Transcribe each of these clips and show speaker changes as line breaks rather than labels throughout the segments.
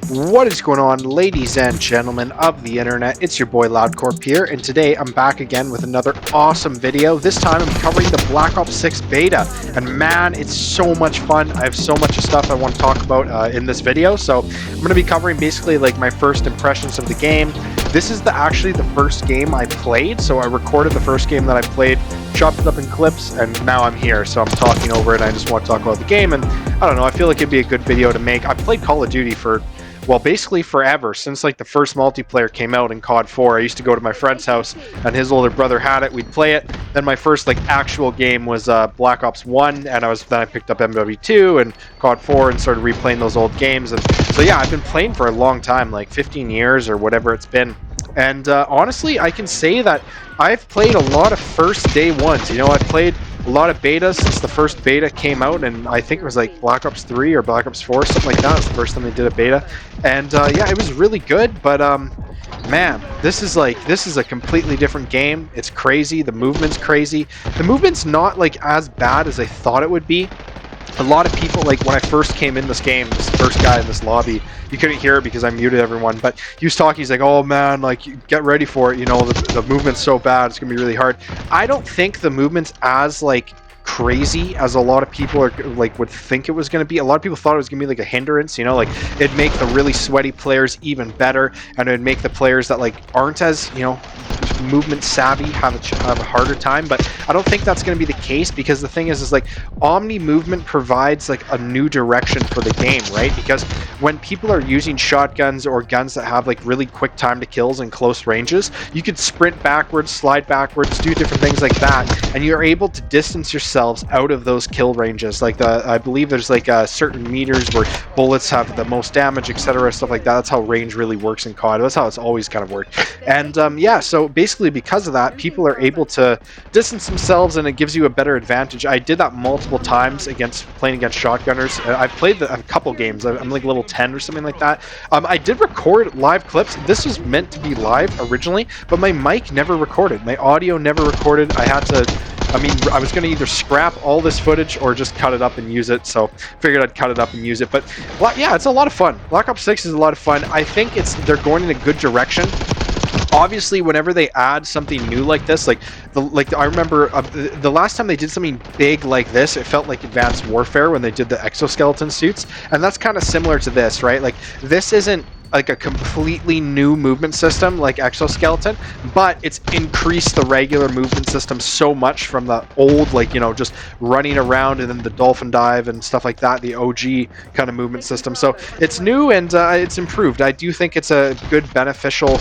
What is going on, ladies and gentlemen of the internet? It's your boy LoudCorp here, and today I'm back again with another awesome video. This time I'm covering the Black Ops 6 beta, and man, it's so much fun. I have so much stuff I want to talk about in this video, so I'm going to be covering basically like my first impressions of the game. This is actually the first game I played, so I recorded the first game that I played, chopped it up in clips, and now I'm here, so I'm talking over it, and I just want to talk about the game, and I don't know, I feel like it'd be a good video to make. I played Call of Duty for, well, basically forever, since like the first multiplayer came out in COD 4. I used to go to my friend's house, and his older brother had it, we'd play it. Then my first like actual game was Black Ops 1, and then I picked up MW2 and COD 4 and started replaying those old games. And so yeah, I've been playing for a long time, like 15 years or whatever it's been. And honestly, I can say that I've played a lot of first day ones. You know, I've played a lot of betas since the first beta came out, and I think it was like Black Ops 3 or Black Ops 4, something like that. It was the first time they did a beta. And yeah, it was really good, but man, this is a completely different game. It's crazy. The movement's crazy. The movement's not like as bad as I thought it would be. A lot of people, like when I first came in this game, this first guy in this lobby, you couldn't hear it because I muted everyone, but he was talking, he's like, oh man, like get ready for it, you know, the movement's so bad, it's gonna be really hard. I don't think the movement's as like crazy as a lot of people are like would think it was going to be. A lot of people thought it was going to be like a hindrance, you know, like it'd make the really sweaty players even better, and it'd make the players that like aren't as, you know, movement savvy have a harder time. But I don't think that's going to be the case, because the thing is like omni movement provides like a new direction for the game, right? Because when people are using shotguns or guns that have like really quick time to kills in close ranges, you could sprint backwards, slide backwards, do different things like that, and you're able to distance yourselves out of those kill ranges. Like I believe there's like certain meters where bullets have the most damage, etc., stuff like that. That's how range really works in COD. That's how it's always kind of worked. And yeah, so basically because of that, people are able to distance themselves, and it gives you a better advantage. I did that multiple times playing against shotgunners. I've played a couple games. I'm like level 10 or something like that. I did record live clips. This was meant to be live originally, but my mic never recorded. My audio never recorded. I had to, I mean, I was going to either scrap all this footage or just cut it up and use it, so figured I'd cut it up and use it. But well, yeah, it's a lot of fun. Black Ops 6 is a lot of fun. I think they're going in a good direction. Obviously, whenever they add something new like this, like I remember the last time they did something big like this, it felt like Advanced Warfare when they did the exoskeleton suits, and that's kind of similar to this, right? Like this isn't like a completely new movement system like Exoskeleton, but it's increased the regular movement system so much from the old, like, you know, just running around and then the dolphin dive and stuff like that, the OG kind of movement system. So it's new, and it's improved. I do think it's a good beneficial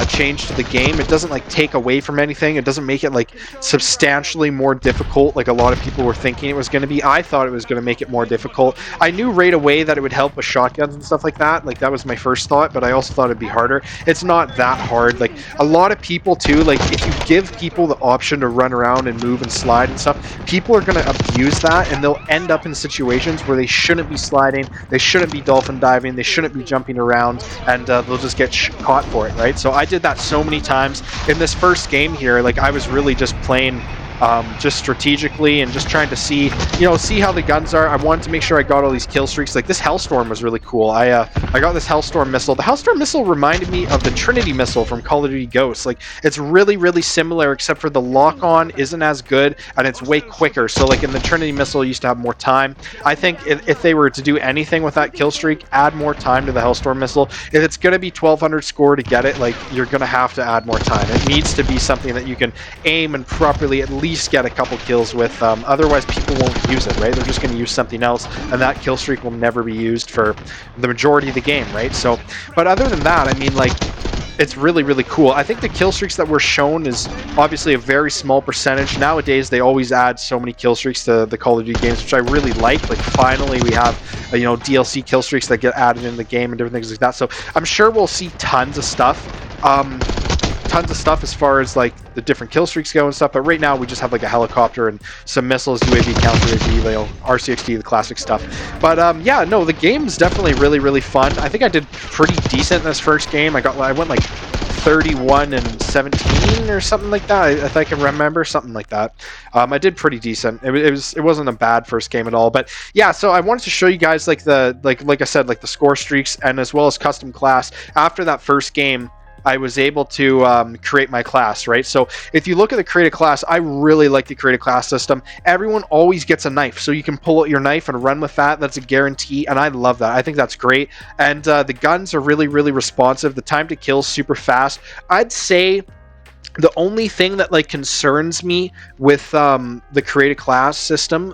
change to the game. It doesn't like take away from anything. It doesn't make it like substantially more difficult like a lot of people were thinking it was going to be. I thought it was going to make it more difficult. I knew right away that it would help with shotguns and stuff like that. Like that was my first thought, but I also thought it'd be harder. It's not that hard. Like a lot of people too, like if you give people the option to run around and move and slide and stuff, people are going to abuse that, and they'll end up in situations where they shouldn't be sliding, they shouldn't be dolphin diving, they shouldn't be jumping around, and they'll just get caught for it, right? So I did that so many times in this first game here. Like I was really just playing just strategically and just trying to see how the guns are. I wanted to make sure I got all these kill streaks. Like this Hellstorm was really cool. I got this Hellstorm missile. The Hellstorm missile reminded me of the Trinity missile from Call of Duty Ghosts. Like it's really, really similar, except for the lock-on isn't as good and it's way quicker. So like in the Trinity missile, you used to have more time. I think if they were to do anything with that kill streak, add more time to the Hellstorm missile. If it's going to be 1200 score to get it, like you're going to have to add more time. It needs to be something that you can aim and properly at least get a couple kills with. Otherwise people won't use it, right? They're just going to use something else, and that kill streak will never be used for the majority of the game, right? So, but other than that, I mean, like, it's really, really cool. I think the kill streaks that were shown is obviously a very small percentage. Nowadays, they always add so many kill streaks to the Call of Duty games, which I really like. Like, finally, we have, you know, DLC kill streaks that get added in the game and different things like that. So I'm sure we'll see tons of stuff. As far as like the different kill streaks go and stuff, but right now we just have like a helicopter and some missiles, UAV, counter UAV, you know, RCXD, the classic stuff. But yeah, no, the game's definitely really, really fun. I think I did pretty decent in this first game. I went like 31 and 17 or something like that. If I can remember, something like that. I did pretty decent. It wasn't a bad first game at all. But yeah, so I wanted to show you guys like I said, like the score streaks and as well as custom class. After that first game, I was able to create my class, right? So if you look at the create a class, I really like the create a class system. Everyone always gets a knife, so you can pull out your knife and run with that. That's a guarantee, and I love that. I think that's great. And the guns are really, really responsive. The time to kill is super fast. I'd say the only thing that like concerns me with the create a class system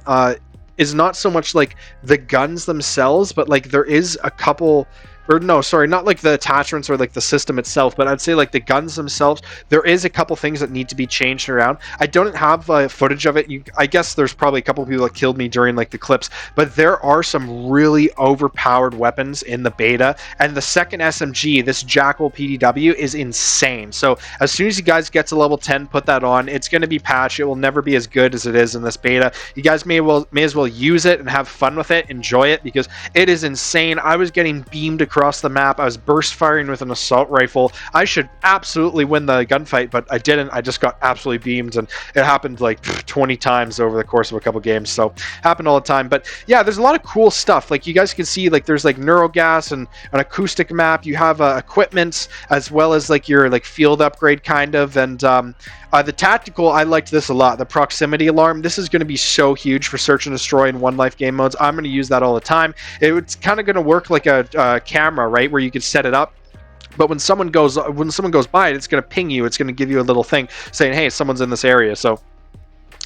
is not so much like the guns themselves, but like there is a couple, or no, sorry, not like the attachments or like the system itself, but I'd say like the guns themselves, there is a couple things that need to be changed around. I don't have footage of it. I guess there's probably a couple people that killed me during like the clips, but there are some really overpowered weapons in the beta, and the second SMG, this Jackal PDW, is insane. So as soon as you guys get to level 10, put that on. It's going to be patched. It will never be as good as it is in this beta. You guys may as well use it and have fun with it, enjoy it, because it is insane. I was getting beamed across the map. I was burst firing with an assault rifle. I should absolutely win the gunfight, but I didn't. I just got absolutely beamed, and it happened like 20 times over the course of a couple games. So happened all the time. But yeah, there's a lot of cool stuff. Like you guys can see, like there's like neurogas and an acoustic map. You have equipment as well as like your like field upgrade kind of, and the tactical, I liked this a lot. The proximity alarm, this is going to be so huge for search and destroy in one life game modes. I'm going to use that all the time. It's kind of going to work like a camera, right, where you can set it up. But when someone goes by it, it's going to ping you. It's going to give you a little thing saying, hey, someone's in this area. So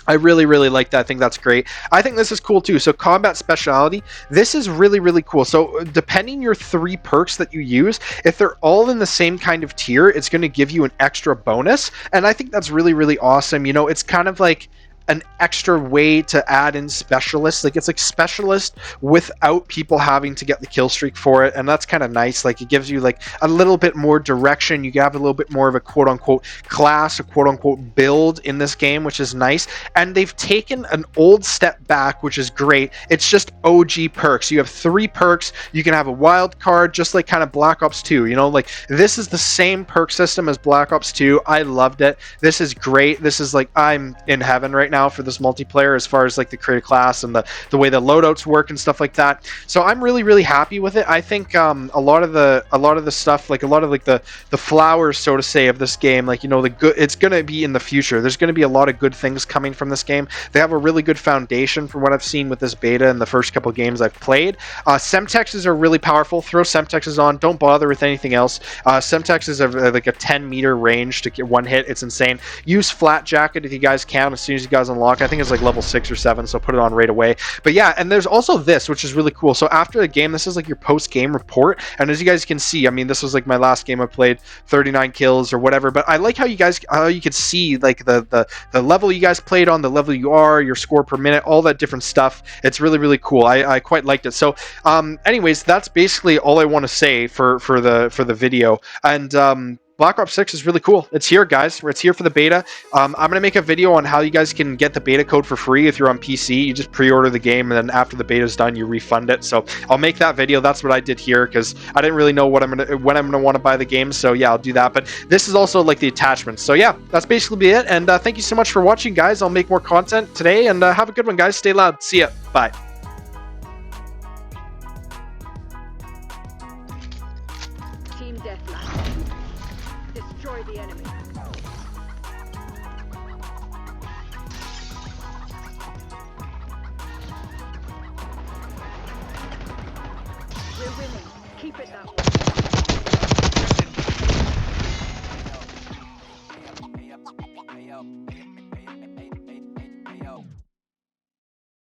I really, really like that. I think that's great. I think this is cool too. So combat specialty, this is really, really cool. So depending your 3 perks that you use, if they're all in the same kind of tier, it's going to give you an extra bonus. And I think that's really, really awesome. You know, it's kind of like an extra way to add in specialists. Like it's like specialist without people having to get the kill streak for it, and that's kind of nice. Like it gives you like a little bit more direction. You have a little bit more of a quote-unquote class, a quote-unquote build in this game, which is nice. And they've taken an old step back, which is great. It's just OG perks. You have 3 perks. You can have a wild card, just like kind of Black Ops 2. You know, like this is the same perk system as Black Ops 2. I loved it. This is great. This is like, I'm in heaven right now for this multiplayer as far as like the creative class and the way the loadouts work and stuff like that. So I'm really, really happy with it. I think a lot of the stuff, like a lot of like the flowers, so to say, of this game, like, you know, the good, it's going to be in the future. There's going to be a lot of good things coming from this game. They have a really good foundation from what I've seen with this beta and the first couple games I've played. Semtexes are really powerful. Throw Semtexes on. Don't bother with anything else. Semtexes are like a 10-meter range to get one hit. It's insane. Use Flat Jacket if you guys can as soon as you guys unlock. I think it's like level 6 or 7, so put it on right away. But yeah, and there's also this, which is really cool. So after the game, this is like your post-game report, and as you guys can see, I mean, this was like my last game I played, 39 kills or whatever, but I like how you could see like the level you guys played on, the level you are, your score per minute, all that different stuff. It's really, really cool. I quite liked it. So anyways, that's basically all I want to say for the video. And Black Ops 6 is really cool. It's here, guys. It's here for the beta. I'm going to make a video on how you guys can get the beta code for free if you're on PC. You just pre-order the game, and then after the beta is done, you refund it. So I'll make that video. That's what I did here, because I didn't really know when I'm going to want to buy the game. So yeah, I'll do that. But this is also like the attachments. So yeah, that's basically it. And thank you so much for watching, guys. I'll make more content today, and have a good one, guys. Stay loud. See ya. Bye.
Team Deathmatch. Destroy the enemy. We're winning. Keep it that way.